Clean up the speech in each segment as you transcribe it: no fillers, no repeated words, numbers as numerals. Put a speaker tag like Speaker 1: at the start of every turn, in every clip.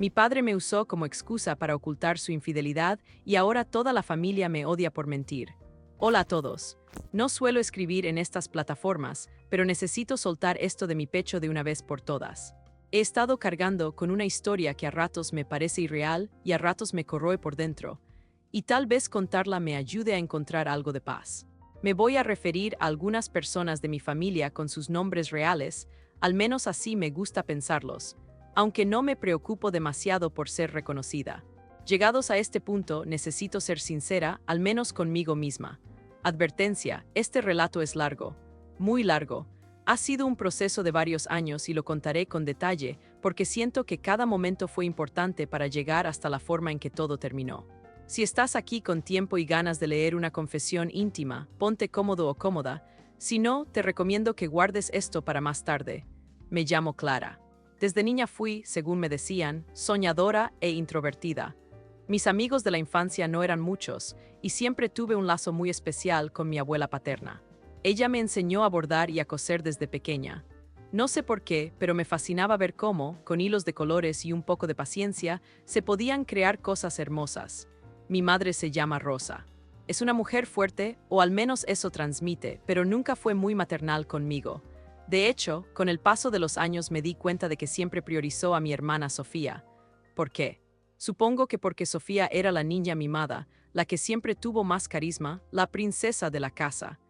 Speaker 1: Mi padre me usó como excusa para ocultar su infidelidad y ahora toda la familia me odia por mentir. Hola a todos. No suelo escribir en estas plataformas, pero necesito soltar esto de mi pecho de una vez por todas. He estado cargando con una historia que a ratos me parece irreal y a ratos me corroe por dentro, y tal vez contarla me ayude a encontrar algo de paz. Me voy a referir a algunas personas de mi familia con sus nombres reales, al menos así me gusta pensarlos, aunque no me preocupo demasiado por ser reconocida. Llegados a este punto, necesito ser sincera, al menos conmigo misma. Advertencia, este relato es largo, muy largo. Ha sido un proceso de varios años y lo contaré con detalle porque siento que cada momento fue importante para llegar hasta la forma en que todo terminó. Si estás aquí con tiempo y ganas de leer una confesión íntima, ponte cómodo o cómoda. Si no, te recomiendo que guardes esto para más tarde. Me llamo Clara. Desde niña fui, según me decían, soñadora e introvertida. Mis amigos de la infancia no eran muchos, y siempre tuve un lazo muy especial con mi abuela paterna. Ella me enseñó a bordar y a coser desde pequeña. No sé por qué, pero me fascinaba ver cómo, con hilos de colores y un poco de paciencia, se podían crear cosas hermosas. Mi madre se llama Rosa. Es una mujer fuerte, o al menos eso transmite, pero nunca fue muy maternal conmigo. De hecho, con el paso de los años me di cuenta de que siempre priorizó a mi hermana Sofía. ¿Por qué? Supongo que porque Sofía era la niña mimada, la que siempre tuvo más carisma, la princesa de la casa.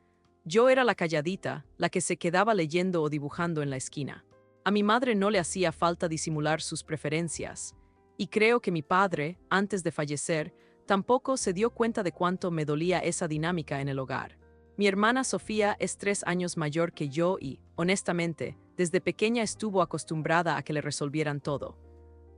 Speaker 1: Yo era la calladita, la que se quedaba leyendo o dibujando en la esquina. A mi madre no le hacía falta disimular sus preferencias, y creo que mi padre, antes de fallecer, tampoco se dio cuenta de cuánto me dolía esa dinámica en el hogar. Mi hermana Sofía es 3 años mayor que yo y, honestamente, desde pequeña estuvo acostumbrada a que le resolvieran todo.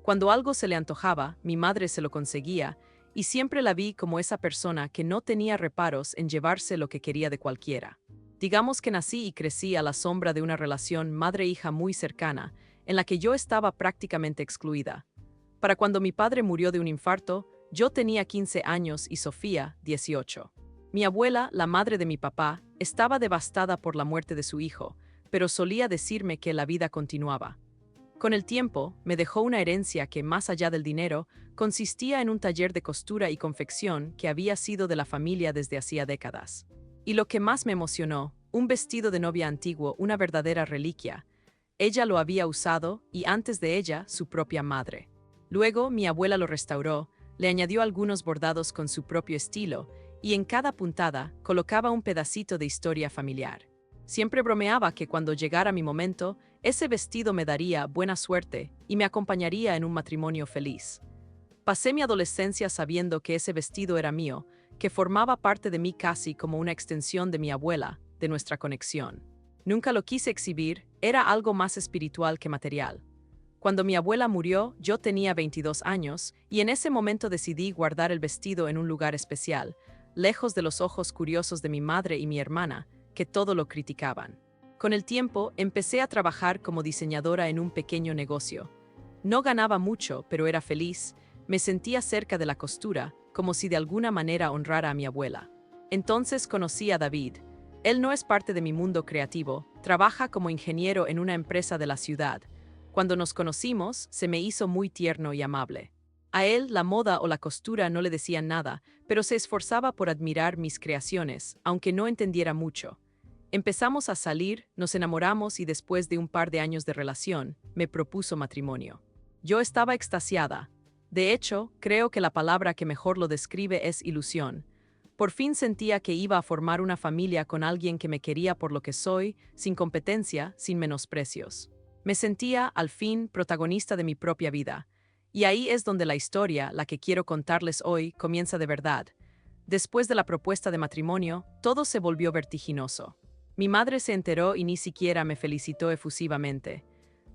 Speaker 1: Cuando algo se le antojaba, mi madre se lo conseguía, y siempre la vi como esa persona que no tenía reparos en llevarse lo que quería de cualquiera. Digamos que nací y crecí a la sombra de una relación madre-hija muy cercana, en la que yo estaba prácticamente excluida. Para cuando mi padre murió de un infarto, yo tenía 15 años y Sofía, 18. Mi abuela, la madre de mi papá, estaba devastada por la muerte de su hijo, pero solía decirme que la vida continuaba. Con el tiempo, me dejó una herencia que, más allá del dinero, consistía en un taller de costura y confección que había sido de la familia desde hacía décadas. Y lo que más me emocionó, un vestido de novia antiguo, una verdadera reliquia. Ella lo había usado y antes de ella, su propia madre. Luego, mi abuela lo restauró, le añadió algunos bordados con su propio estilo y en cada puntada colocaba un pedacito de historia familiar. Siempre bromeaba que cuando llegara mi momento, ese vestido me daría buena suerte y me acompañaría en un matrimonio feliz. Pasé mi adolescencia sabiendo que ese vestido era mío, que formaba parte de mí casi como una extensión de mi abuela, de nuestra conexión. Nunca lo quise exhibir, era algo más espiritual que material. Cuando mi abuela murió, yo tenía 22 años y en ese momento decidí guardar el vestido en un lugar especial, lejos de los ojos curiosos de mi madre y mi hermana, que todo lo criticaban. Con el tiempo, empecé a trabajar como diseñadora en un pequeño negocio. No ganaba mucho, pero era feliz. Me sentía cerca de la costura, como si de alguna manera honrara a mi abuela. Entonces conocí a David. Él no es parte de mi mundo creativo, trabaja como ingeniero en una empresa de la ciudad. Cuando nos conocimos, se me hizo muy tierno y amable. A él, la moda o la costura no le decían nada, pero se esforzaba por admirar mis creaciones, aunque no entendiera mucho. Empezamos a salir, nos enamoramos y después de un par de años de relación, me propuso matrimonio. Yo estaba extasiada. De hecho, creo que la palabra que mejor lo describe es ilusión. Por fin sentía que iba a formar una familia con alguien que me quería por lo que soy, sin competencia, sin menosprecios. Me sentía, al fin, protagonista de mi propia vida. Y ahí es donde la historia, la que quiero contarles hoy, comienza de verdad. Después de la propuesta de matrimonio, todo se volvió vertiginoso. Mi madre se enteró y ni siquiera me felicitó efusivamente.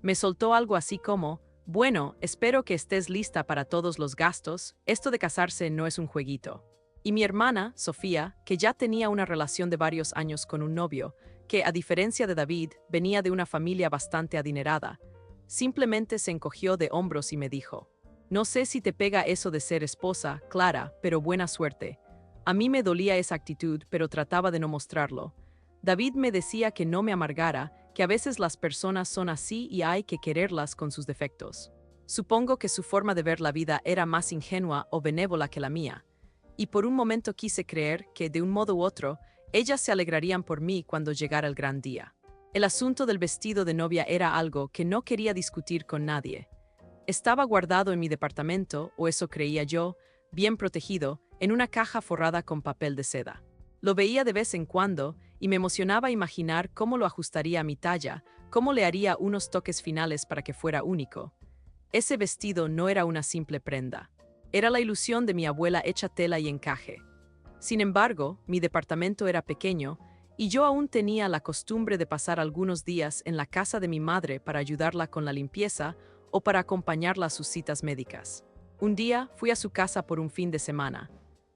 Speaker 1: Me soltó algo así como: bueno, espero que estés lista para todos los gastos, esto de casarse no es un jueguito. Y mi hermana, Sofía, que ya tenía una relación de varios años con un novio, que, a diferencia de David, venía de una familia bastante adinerada, simplemente se encogió de hombros y me dijo: no sé si te pega eso de ser esposa, Clara, pero buena suerte. A mí me dolía esa actitud, pero trataba de no mostrarlo. David me decía que no me amargara, que a veces las personas son así y hay que quererlas con sus defectos. Supongo que su forma de ver la vida era más ingenua o benévola que la mía, y por un momento quise creer que, de un modo u otro, ellas se alegrarían por mí cuando llegara el gran día. El asunto del vestido de novia era algo que no quería discutir con nadie. Estaba guardado en mi departamento, o eso creía yo, bien protegido, en una caja forrada con papel de seda. Lo veía de vez en cuando y me emocionaba imaginar cómo lo ajustaría a mi talla, cómo le haría unos toques finales para que fuera único. Ese vestido no era una simple prenda. Era la ilusión de mi abuela hecha tela y encaje. Sin embargo, mi departamento era pequeño y yo aún tenía la costumbre de pasar algunos días en la casa de mi madre para ayudarla con la limpieza o para acompañarla a sus citas médicas. Un día fui a su casa por un fin de semana.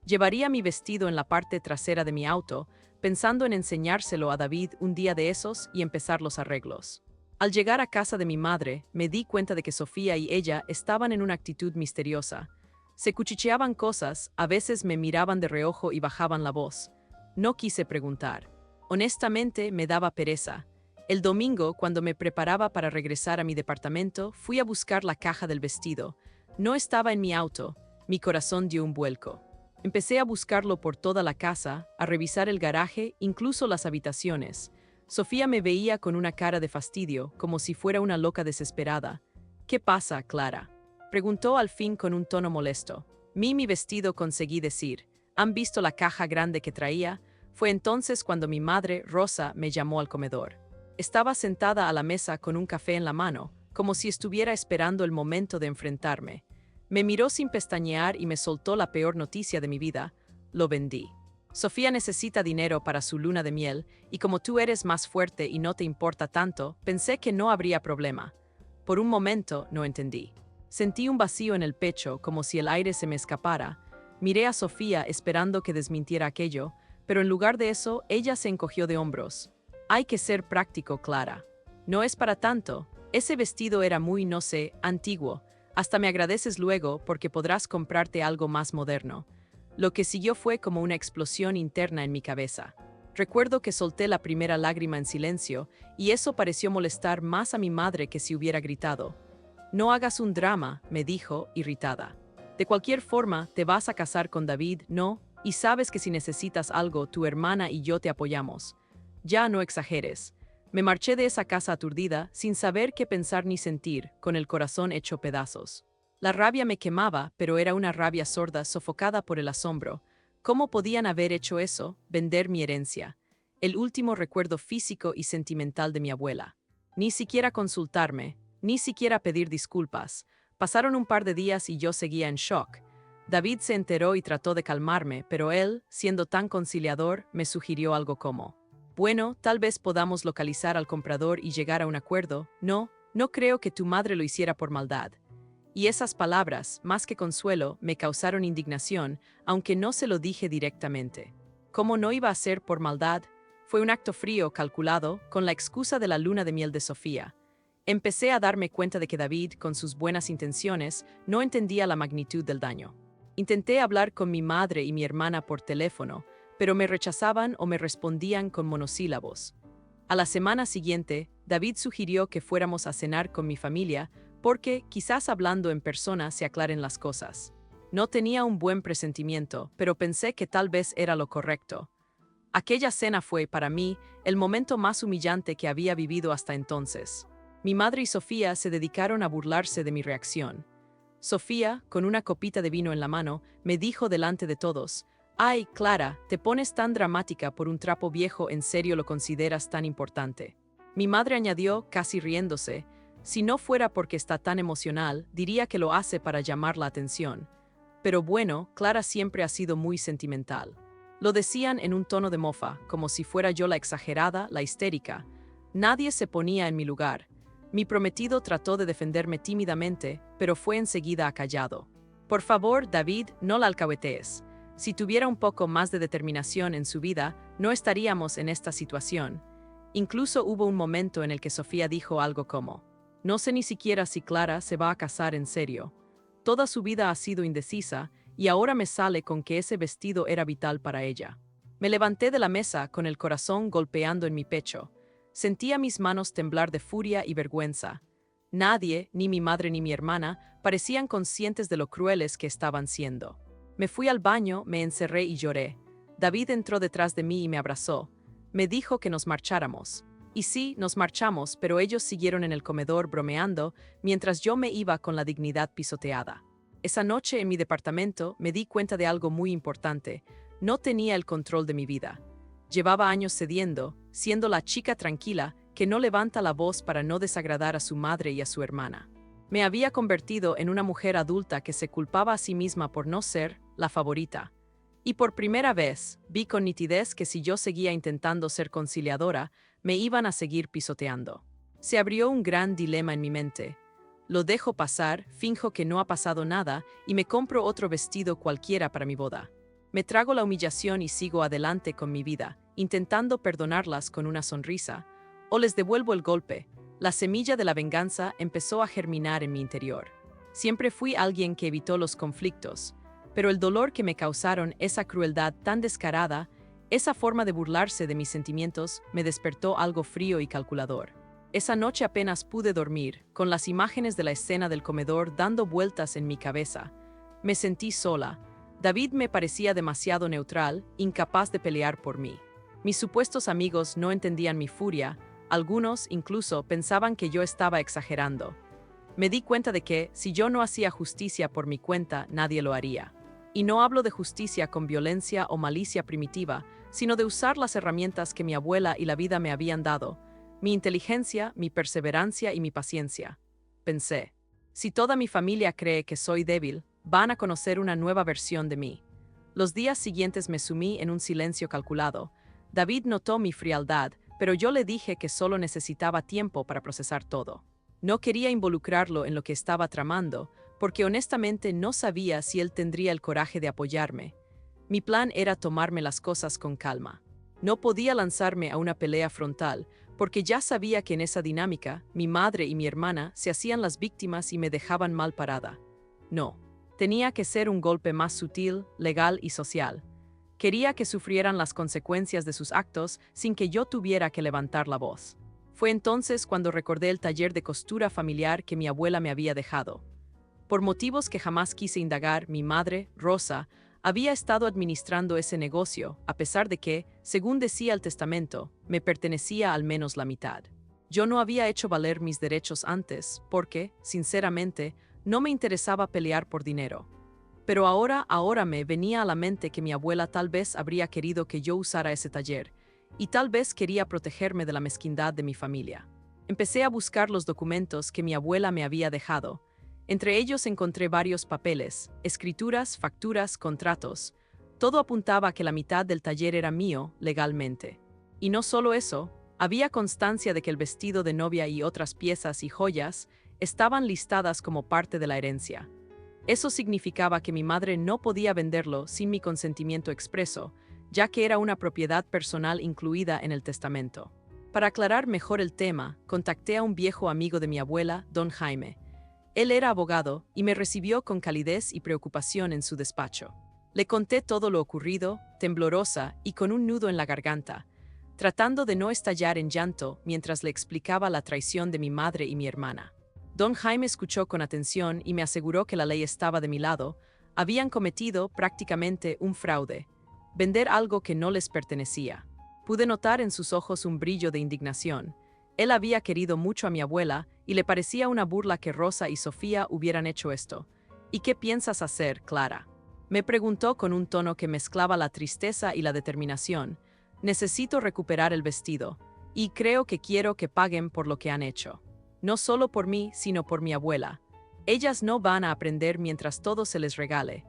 Speaker 1: Llevaría mi vestido en la parte trasera de mi auto, pensando en enseñárselo a David un día de esos y empezar los arreglos. Al llegar a casa de mi madre, me di cuenta de que Sofía y ella estaban en una actitud misteriosa. Se cuchicheaban cosas, a veces me miraban de reojo y bajaban la voz. No quise preguntar. Honestamente, me daba pereza. El domingo, cuando me preparaba para regresar a mi departamento, fui a buscar la caja del vestido. No estaba en mi auto. Mi corazón dio un vuelco. Empecé a buscarlo por toda la casa, a revisar el garaje, incluso las habitaciones. Sofía me veía con una cara de fastidio, como si fuera una loca desesperada. ¿Qué pasa, Clara?, preguntó al fin con un tono molesto. Mi vestido, conseguí decir. ¿Han visto la caja grande que traía? Fue entonces cuando mi madre, Rosa, me llamó al comedor. Estaba sentada a la mesa con un café en la mano, como si estuviera esperando el momento de enfrentarme. Me miró sin pestañear y me soltó la peor noticia de mi vida. Lo vendí. Sofía necesita dinero para su luna de miel, y como tú eres más fuerte y no te importa tanto, pensé que no habría problema. Por un momento no entendí. Sentí un vacío en el pecho, como si el aire se me escapara. Miré a Sofía esperando que desmintiera aquello, pero en lugar de eso, ella se encogió de hombros. Hay que ser práctico, Clara. No es para tanto. Ese vestido era muy, no sé, antiguo. Hasta me agradeces luego porque podrás comprarte algo más moderno. Lo que siguió fue como una explosión interna en mi cabeza. Recuerdo que solté la primera lágrima en silencio, y eso pareció molestar más a mi madre que si hubiera gritado. No hagas un drama, me dijo, irritada. De cualquier forma, te vas a casar con David, ¿no? Y sabes que si necesitas algo, tu hermana y yo te apoyamos. Ya no exageres. Me marché de esa casa aturdida, sin saber qué pensar ni sentir, con el corazón hecho pedazos. La rabia me quemaba, pero era una rabia sorda, sofocada por el asombro. ¿Cómo podían haber hecho eso? Vender mi herencia. El último recuerdo físico y sentimental de mi abuela. Ni siquiera consultarme, ni siquiera pedir disculpas. Pasaron un par de días y yo seguía en shock. David se enteró y trató de calmarme, pero él, siendo tan conciliador, me sugirió algo como: bueno, tal vez podamos localizar al comprador y llegar a un acuerdo. No creo que tu madre lo hiciera por maldad. Y esas palabras, más que consuelo, me causaron indignación, aunque no se lo dije directamente. ¿Cómo no iba a ser por maldad? Fue un acto frío, calculado, con la excusa de la luna de miel de Sofía. Empecé a darme cuenta de que David, con sus buenas intenciones, no entendía la magnitud del daño. Intenté hablar con mi madre y mi hermana por teléfono, pero me rechazaban o me respondían con monosílabos. A la semana siguiente, David sugirió que fuéramos a cenar con mi familia porque, quizás hablando en persona, se aclaren las cosas. No tenía un buen presentimiento, pero pensé que tal vez era lo correcto. Aquella cena fue, para mí, el momento más humillante que había vivido hasta entonces. Mi madre y Sofía se dedicaron a burlarse de mi reacción. Sofía, con una copita de vino en la mano, me dijo delante de todos: «Ay, Clara, te pones tan dramática por un trapo viejo, ¿en serio lo consideras tan importante?». Mi madre añadió, casi riéndose: «Si no fuera porque está tan emocional, diría que lo hace para llamar la atención. Pero bueno, Clara siempre ha sido muy sentimental». Lo decían en un tono de mofa, como si fuera yo la exagerada, la histérica. Nadie se ponía en mi lugar. Mi prometido trató de defenderme tímidamente, pero fue enseguida acallado. «Por favor, David, no la alcahuetees. Si tuviera un poco más de determinación en su vida, no estaríamos en esta situación». Incluso hubo un momento en el que Sofía dijo algo como: «No sé ni siquiera si Clara se va a casar en serio. Toda su vida ha sido indecisa, y ahora me sale con que ese vestido era vital para ella». Me levanté de la mesa con el corazón golpeando en mi pecho. Sentía mis manos temblar de furia y vergüenza. Nadie, ni mi madre ni mi hermana, parecían conscientes de lo crueles que estaban siendo. Me fui al baño, me encerré y lloré. David entró detrás de mí y me abrazó. Me dijo que nos marcháramos. Y sí, nos marchamos, pero ellos siguieron en el comedor bromeando mientras yo me iba con la dignidad pisoteada. Esa noche en mi departamento me di cuenta de algo muy importante. No tenía el control de mi vida. Llevaba años cediendo, siendo la chica tranquila que no levanta la voz para no desagradar a su madre y a su hermana. Me había convertido en una mujer adulta que se culpaba a sí misma por no ser la favorita. Y por primera vez, vi con nitidez que si yo seguía intentando ser conciliadora, me iban a seguir pisoteando. Se abrió un gran dilema en mi mente. Lo dejo pasar, finjo que no ha pasado nada y me compro otro vestido cualquiera para mi boda. Me trago la humillación y sigo adelante con mi vida, intentando perdonarlas con una sonrisa. O les devuelvo el golpe. La semilla de la venganza empezó a germinar en mi interior. Siempre fui alguien que evitó los conflictos, pero el dolor que me causaron esa crueldad tan descarada, esa forma de burlarse de mis sentimientos, me despertó algo frío y calculador. Esa noche apenas pude dormir, con las imágenes de la escena del comedor dando vueltas en mi cabeza. Me sentí sola. David me parecía demasiado neutral, incapaz de pelear por mí. Mis supuestos amigos no entendían mi furia, algunos incluso pensaban que yo estaba exagerando. Me di cuenta de que, si yo no hacía justicia por mi cuenta, nadie lo haría. Y no hablo de justicia con violencia o malicia primitiva, sino de usar las herramientas que mi abuela y la vida me habían dado, mi inteligencia, mi perseverancia y mi paciencia. Pensé, si toda mi familia cree que soy débil, van a conocer una nueva versión de mí. Los días siguientes me sumí en un silencio calculado. David notó mi frialdad, pero yo le dije que solo necesitaba tiempo para procesar todo. No quería involucrarlo en lo que estaba tramando, porque honestamente no sabía si él tendría el coraje de apoyarme. Mi plan era tomarme las cosas con calma. No podía lanzarme a una pelea frontal, porque ya sabía que en esa dinámica, mi madre y mi hermana se hacían las víctimas y me dejaban mal parada. No, tenía que ser un golpe más sutil, legal y social. Quería que sufrieran las consecuencias de sus actos sin que yo tuviera que levantar la voz. Fue entonces cuando recordé el taller de costura familiar que mi abuela me había dejado. Por motivos que jamás quise indagar, mi madre, Rosa, había estado administrando ese negocio, a pesar de que, según decía el testamento, me pertenecía al menos la mitad. Yo no había hecho valer mis derechos antes porque, sinceramente, no me interesaba pelear por dinero. Pero ahora me venía a la mente que mi abuela tal vez habría querido que yo usara ese taller, y tal vez quería protegerme de la mezquindad de mi familia. Empecé a buscar los documentos que mi abuela me había dejado. Entre ellos encontré varios papeles, escrituras, facturas, contratos. Todo apuntaba a que la mitad del taller era mío, legalmente. Y no solo eso, había constancia de que el vestido de novia y otras piezas y joyas estaban listadas como parte de la herencia. Eso significaba que mi madre no podía venderlo sin mi consentimiento expreso, ya que era una propiedad personal incluida en el testamento. Para aclarar mejor el tema, contacté a un viejo amigo de mi abuela, don Jaime. Él era abogado y me recibió con calidez y preocupación en su despacho. Le conté todo lo ocurrido, temblorosa y con un nudo en la garganta, tratando de no estallar en llanto mientras le explicaba la traición de mi madre y mi hermana. Don Jaime escuchó con atención y me aseguró que la ley estaba de mi lado. Habían cometido prácticamente un fraude, vender algo que no les pertenecía. Pude notar en sus ojos un brillo de indignación. Él había querido mucho a mi abuela y le parecía una burla que Rosa y Sofía hubieran hecho esto. ¿Y qué piensas hacer, Clara?, me preguntó con un tono que mezclaba la tristeza y la determinación. Necesito recuperar el vestido, y creo que quiero que paguen por lo que han hecho. No solo por mí, sino por mi abuela. Ellas no van a aprender mientras todo se les regale.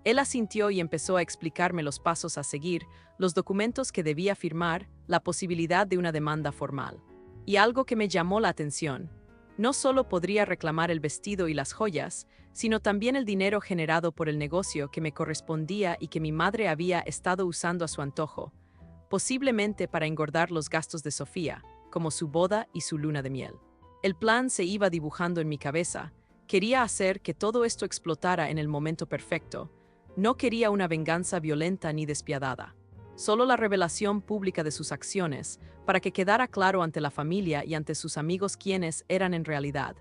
Speaker 1: Él asintió y empezó a explicarme los pasos a seguir, los documentos que debía firmar, la posibilidad de una demanda formal. Y algo que me llamó la atención. No solo podría reclamar el vestido y las joyas, sino también el dinero generado por el negocio que me correspondía y que mi madre había estado usando a su antojo, posiblemente para engordar los gastos de Sofía, como su boda y su luna de miel. El plan se iba dibujando en mi cabeza. Quería hacer que todo esto explotara en el momento perfecto. No quería una venganza violenta ni despiadada. Solo la revelación pública de sus acciones, para que quedara claro ante la familia y ante sus amigos quiénes eran en realidad.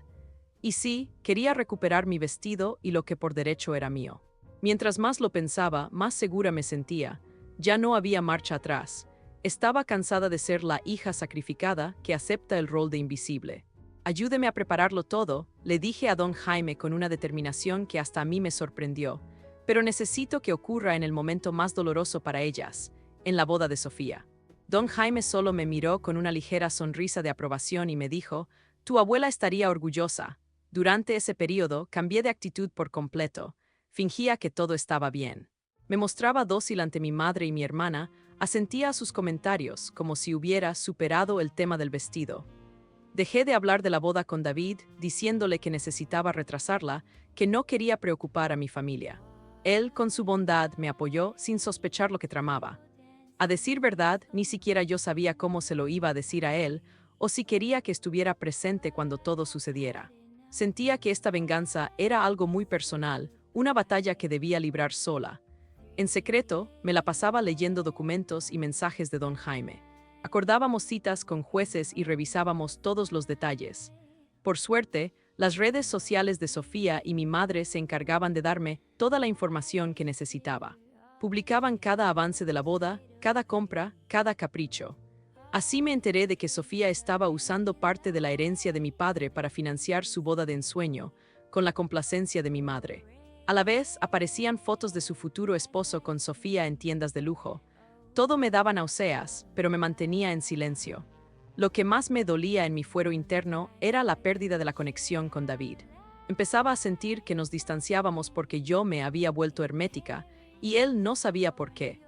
Speaker 1: Y sí, quería recuperar mi vestido y lo que por derecho era mío. Mientras más lo pensaba, más segura me sentía. Ya no había marcha atrás. Estaba cansada de ser la hija sacrificada que acepta el rol de invisible. Ayúdeme a prepararlo todo, le dije a don Jaime con una determinación que hasta a mí me sorprendió. Pero necesito que ocurra en el momento más doloroso para ellas, en la boda de Sofía. Don Jaime solo me miró con una ligera sonrisa de aprobación y me dijo: «Tu abuela estaría orgullosa». Durante ese periodo cambié de actitud por completo. Fingía que todo estaba bien. Me mostraba dócil ante mi madre y mi hermana, asentía a sus comentarios como si hubiera superado el tema del vestido. Dejé de hablar de la boda con David, diciéndole que necesitaba retrasarla, que no quería preocupar a mi familia. Él, con su bondad, me apoyó sin sospechar lo que tramaba. A decir verdad, ni siquiera yo sabía cómo se lo iba a decir a él, o si quería que estuviera presente cuando todo sucediera. Sentía que esta venganza era algo muy personal, una batalla que debía librar sola. En secreto, me la pasaba leyendo documentos y mensajes de don Jaime. Acordábamos citas con jueces y revisábamos todos los detalles. Por suerte, las redes sociales de Sofía y mi madre se encargaban de darme toda la información que necesitaba. Publicaban cada avance de la boda, cada compra, cada capricho. Así me enteré de que Sofía estaba usando parte de la herencia de mi padre para financiar su boda de ensueño, con la complacencia de mi madre. A la vez, aparecían fotos de su futuro esposo con Sofía en tiendas de lujo. Todo me daba náuseas, pero me mantenía en silencio. Lo que más me dolía en mi fuero interno era la pérdida de la conexión con David. Empezaba a sentir que nos distanciábamos porque yo me había vuelto hermética, y él no sabía por qué.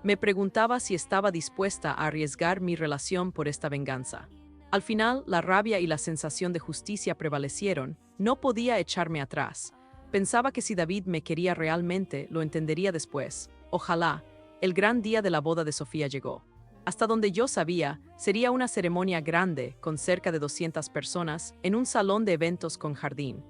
Speaker 1: Me preguntaba si estaba dispuesta a arriesgar mi relación por esta venganza. Al final, la rabia y la sensación de justicia prevalecieron. No podía echarme atrás. Pensaba que si David me quería realmente, lo entendería después. Ojalá. El gran día de la boda de Sofía llegó. Hasta donde yo sabía, sería una ceremonia grande, con cerca de 200 personas, en un salón de eventos con jardín.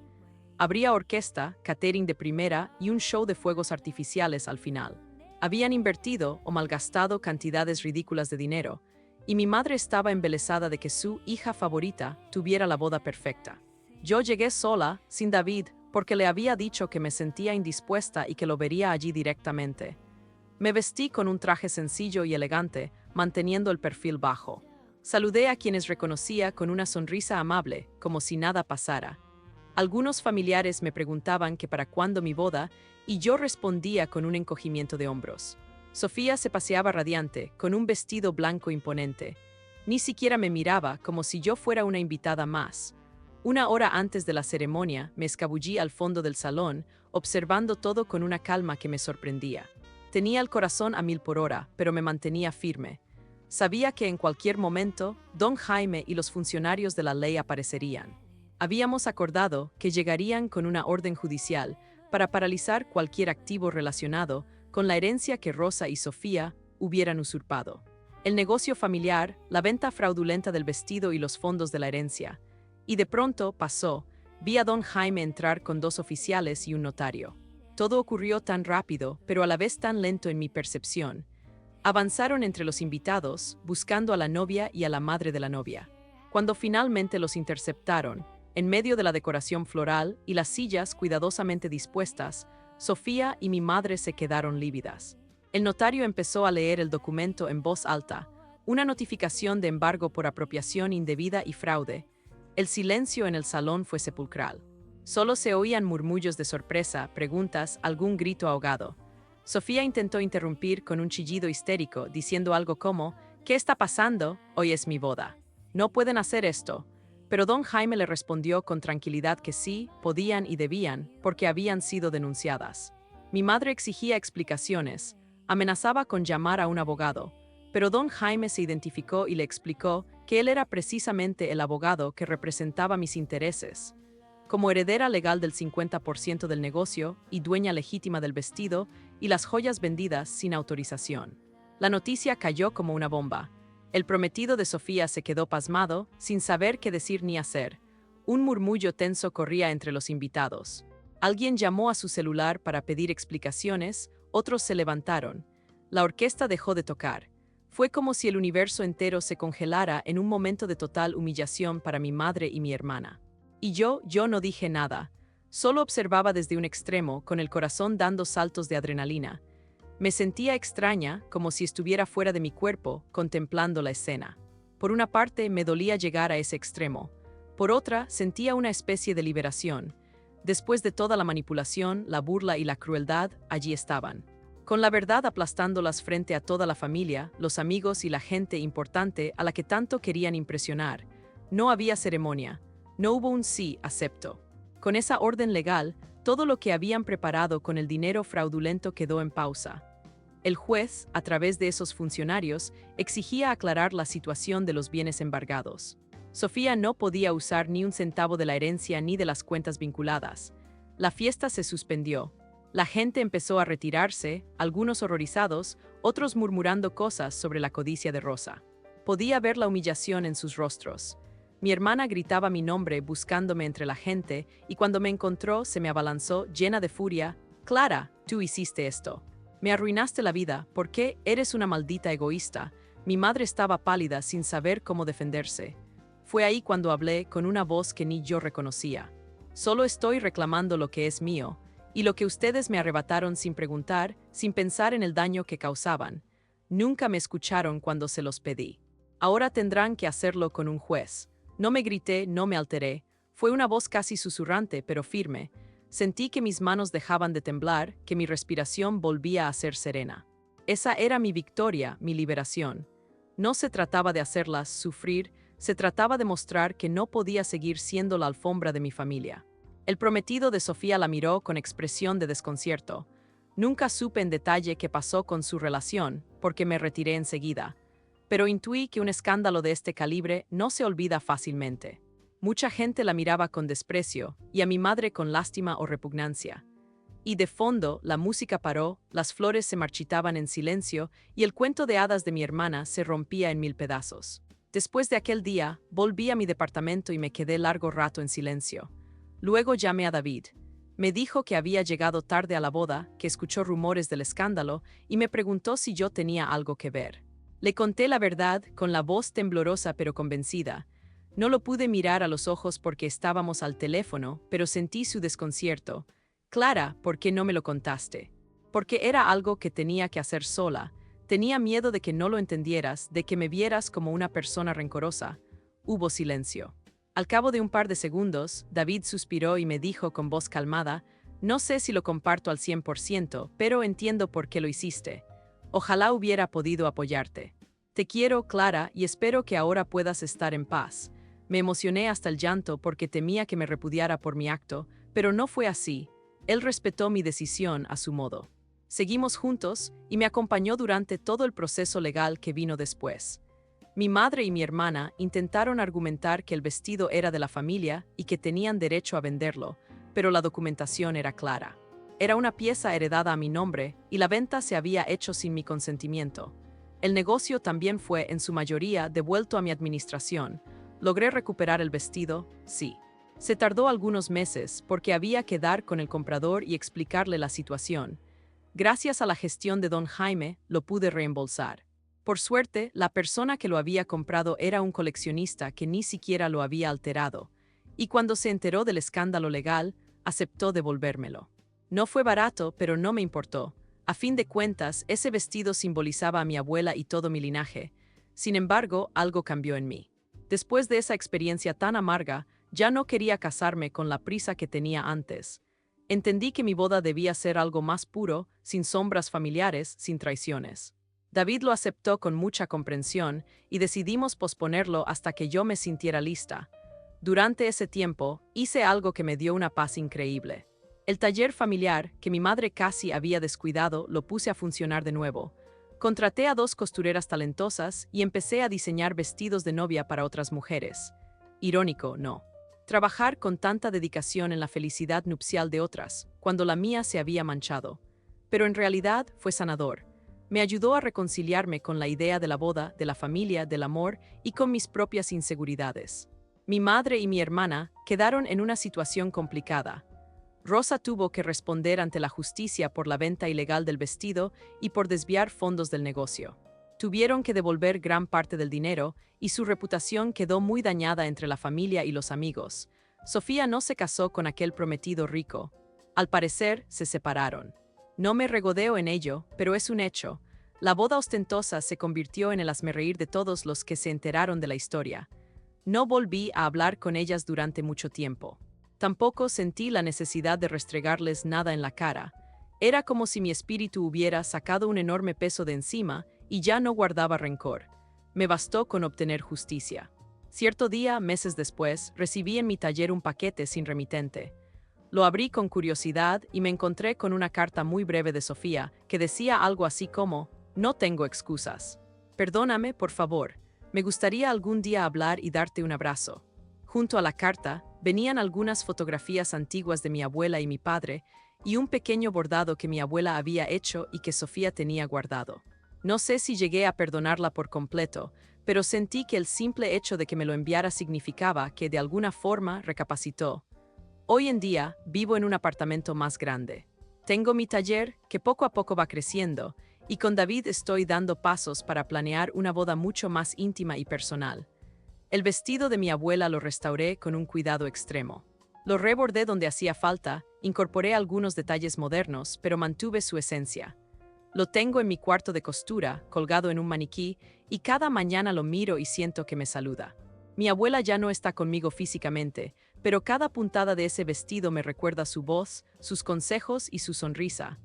Speaker 1: Habría orquesta, catering de primera y un show de fuegos artificiales al final. Habían invertido o malgastado cantidades ridículas de dinero, y mi madre estaba embelesada de que su hija favorita tuviera la boda perfecta. Yo llegué sola, sin David, porque le había dicho que me sentía indispuesta y que lo vería allí directamente. Me vestí con un traje sencillo y elegante, manteniendo el perfil bajo. Saludé a quienes reconocía con una sonrisa amable, como si nada pasara. Algunos familiares me preguntaban que para cuándo mi boda, y yo respondía con un encogimiento de hombros. Sofía se paseaba radiante, con un vestido blanco imponente. Ni siquiera me miraba, como si yo fuera una invitada más. Una hora antes de la ceremonia, me escabullí al fondo del salón, observando todo con una calma que me sorprendía. Tenía el corazón a 1000 por hora, pero me mantenía firme. Sabía que en cualquier momento, don Jaime y los funcionarios de la ley aparecerían. Habíamos acordado que llegarían con una orden judicial para paralizar cualquier activo relacionado con la herencia que Rosa y Sofía hubieran usurpado. El negocio familiar, la venta fraudulenta del vestido y los fondos de la herencia. Y de pronto pasó, vi a don Jaime entrar con 2 oficiales y un notario. Todo ocurrió tan rápido, pero a la vez tan lento en mi percepción. Avanzaron entre los invitados, buscando a la novia y a la madre de la novia. Cuando finalmente los interceptaron, en medio de la decoración floral y las sillas cuidadosamente dispuestas, Sofía y mi madre se quedaron lívidas. El notario empezó a leer el documento en voz alta, una notificación de embargo por apropiación indebida y fraude. El silencio en el salón fue sepulcral. Solo se oían murmullos de sorpresa, preguntas, algún grito ahogado. Sofía intentó interrumpir con un chillido histérico, diciendo algo como: «¿Qué está pasando? Hoy es mi boda. No pueden hacer esto». Pero don Jaime le respondió con tranquilidad que sí, podían y debían, porque habían sido denunciadas. Mi madre exigía explicaciones, amenazaba con llamar a un abogado, pero don Jaime se identificó y le explicó que él era precisamente el abogado que representaba mis intereses. Como heredera legal del 50% del negocio y dueña legítima del vestido y las joyas vendidas sin autorización. La noticia cayó como una bomba. El prometido de Sofía se quedó pasmado, sin saber qué decir ni hacer. Un murmullo tenso corría entre los invitados. Alguien llamó a su celular para pedir explicaciones, otros se levantaron. La orquesta dejó de tocar. Fue como si el universo entero se congelara en un momento de total humillación para mi madre y mi hermana. Y yo no dije nada. Solo observaba desde un extremo, con el corazón dando saltos de adrenalina. Me sentía extraña, como si estuviera fuera de mi cuerpo, contemplando la escena. Por una parte, me dolía llegar a ese extremo. Por otra, sentía una especie de liberación. Después de toda la manipulación, la burla y la crueldad, allí estaban. Con la verdad aplastándolas frente a toda la familia, los amigos y la gente importante a la que tanto querían impresionar. No había ceremonia. No hubo un sí, acepto. Con esa orden legal, todo lo que habían preparado con el dinero fraudulento quedó en pausa. El juez, a través de esos funcionarios, exigía aclarar la situación de los bienes embargados. Sofía no podía usar ni un centavo de la herencia ni de las cuentas vinculadas. La fiesta se suspendió. La gente empezó a retirarse, algunos horrorizados, otros murmurando cosas sobre la codicia de Rosa. Podía ver la humillación en sus rostros. Mi hermana gritaba mi nombre buscándome entre la gente y cuando me encontró se me abalanzó llena de furia. «Clara, tú hiciste esto. Me arruinaste la vida, ¿por qué? Eres una maldita egoísta». Mi madre estaba pálida sin saber cómo defenderse. Fue ahí cuando hablé con una voz que ni yo reconocía. Solo estoy reclamando lo que es mío, y lo que ustedes me arrebataron sin preguntar, sin pensar en el daño que causaban. Nunca me escucharon cuando se los pedí. Ahora tendrán que hacerlo con un juez. No me grité, no me alteré. Fue una voz casi susurrante, pero firme. Sentí que mis manos dejaban de temblar, que mi respiración volvía a ser serena. Esa era mi victoria, mi liberación. No se trataba de hacerlas sufrir, se trataba de mostrar que no podía seguir siendo la alfombra de mi familia. El prometido de Sofía la miró con expresión de desconcierto. Nunca supe en detalle qué pasó con su relación, porque me retiré enseguida. Pero intuí que un escándalo de este calibre no se olvida fácilmente. Mucha gente la miraba con desprecio, y a mi madre con lástima o repugnancia. Y de fondo, la música paró, las flores se marchitaban en silencio, y el cuento de hadas de mi hermana se rompía en mil pedazos. Después de aquel día, volví a mi departamento y me quedé largo rato en silencio. Luego llamé a David. Me dijo que había llegado tarde a la boda, que escuchó rumores del escándalo, y me preguntó si yo tenía algo que ver. Le conté la verdad, con la voz temblorosa pero convencida. No lo pude mirar a los ojos porque estábamos al teléfono, pero sentí su desconcierto. «Clara, ¿por qué no me lo contaste?» Porque era algo que tenía que hacer sola. Tenía miedo de que no lo entendieras, de que me vieras como una persona rencorosa. Hubo silencio. Al cabo de un par de segundos, David suspiró y me dijo con voz calmada: «No sé si lo comparto al 100%, pero entiendo por qué lo hiciste. Ojalá hubiera podido apoyarte. Te quiero, Clara, y espero que ahora puedas estar en paz». Me emocioné hasta el llanto porque temía que me repudiara por mi acto, pero no fue así. Él respetó mi decisión a su modo. Seguimos juntos y me acompañó durante todo el proceso legal que vino después. Mi madre y mi hermana intentaron argumentar que el vestido era de la familia y que tenían derecho a venderlo, pero la documentación era clara. Era una pieza heredada a mi nombre y la venta se había hecho sin mi consentimiento. El negocio también fue, en su mayoría, devuelto a mi administración. ¿Logré recuperar el vestido? Sí. Se tardó algunos meses porque había que dar con el comprador y explicarle la situación. Gracias a la gestión de don Jaime, lo pude reembolsar. Por suerte, la persona que lo había comprado era un coleccionista que ni siquiera lo había alterado, y cuando se enteró del escándalo legal, aceptó devolvérmelo. No fue barato, pero no me importó. A fin de cuentas, ese vestido simbolizaba a mi abuela y todo mi linaje. Sin embargo, algo cambió en mí. Después de esa experiencia tan amarga, ya no quería casarme con la prisa que tenía antes. Entendí que mi boda debía ser algo más puro, sin sombras familiares, sin traiciones. David lo aceptó con mucha comprensión y decidimos posponerlo hasta que yo me sintiera lista. Durante ese tiempo, hice algo que me dio una paz increíble. El taller familiar, que mi madre casi había descuidado, lo puse a funcionar de nuevo. Contraté a 2 costureras talentosas y empecé a diseñar vestidos de novia para otras mujeres. Irónico, ¿no? Trabajar con tanta dedicación en la felicidad nupcial de otras, cuando la mía se había manchado. Pero en realidad fue sanador. Me ayudó a reconciliarme con la idea de la boda, de la familia, del amor y con mis propias inseguridades. Mi madre y mi hermana quedaron en una situación complicada. Rosa tuvo que responder ante la justicia por la venta ilegal del vestido y por desviar fondos del negocio. Tuvieron que devolver gran parte del dinero y su reputación quedó muy dañada entre la familia y los amigos. Sofía no se casó con aquel prometido rico. Al parecer, se separaron. No me regodeo en ello, pero es un hecho. La boda ostentosa se convirtió en el hazmerreír de todos los que se enteraron de la historia. No volví a hablar con ellas durante mucho tiempo. Tampoco sentí la necesidad de restregarles nada en la cara. Era como si mi espíritu hubiera sacado un enorme peso de encima y ya no guardaba rencor. Me bastó con obtener justicia. Cierto día, meses después, recibí en mi taller un paquete sin remitente. Lo abrí con curiosidad y me encontré con una carta muy breve de Sofía que decía algo así como: «No tengo excusas. Perdóname, por favor. Me gustaría algún día hablar y darte un abrazo». Junto a la carta venían algunas fotografías antiguas de mi abuela y mi padre y un pequeño bordado que mi abuela había hecho y que Sofía tenía guardado. No sé si llegué a perdonarla por completo, pero sentí que el simple hecho de que me lo enviara significaba que de alguna forma recapacitó. Hoy en día vivo en un apartamento más grande. Tengo mi taller, que poco a poco va creciendo, y con David estoy dando pasos para planear una boda mucho más íntima y personal. El vestido de mi abuela lo restauré con un cuidado extremo. Lo rebordé donde hacía falta, incorporé algunos detalles modernos, pero mantuve su esencia. Lo tengo en mi cuarto de costura, colgado en un maniquí, y cada mañana lo miro y siento que me saluda. Mi abuela ya no está conmigo físicamente, pero cada puntada de ese vestido me recuerda su voz, sus consejos y su sonrisa.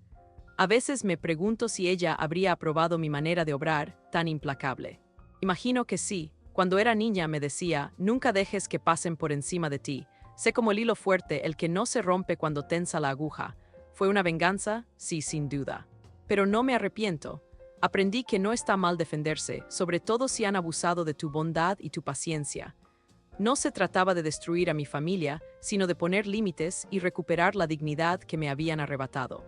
Speaker 1: A veces me pregunto si ella habría aprobado mi manera de obrar, tan implacable. Imagino que sí. Cuando era niña me decía: «Nunca dejes que pasen por encima de ti. Sé como el hilo fuerte, el que no se rompe cuando tensa la aguja». ¿Fue una venganza? Sí, sin duda. Pero no me arrepiento. Aprendí que no está mal defenderse, sobre todo si han abusado de tu bondad y tu paciencia. No se trataba de destruir a mi familia, sino de poner límites y recuperar la dignidad que me habían arrebatado.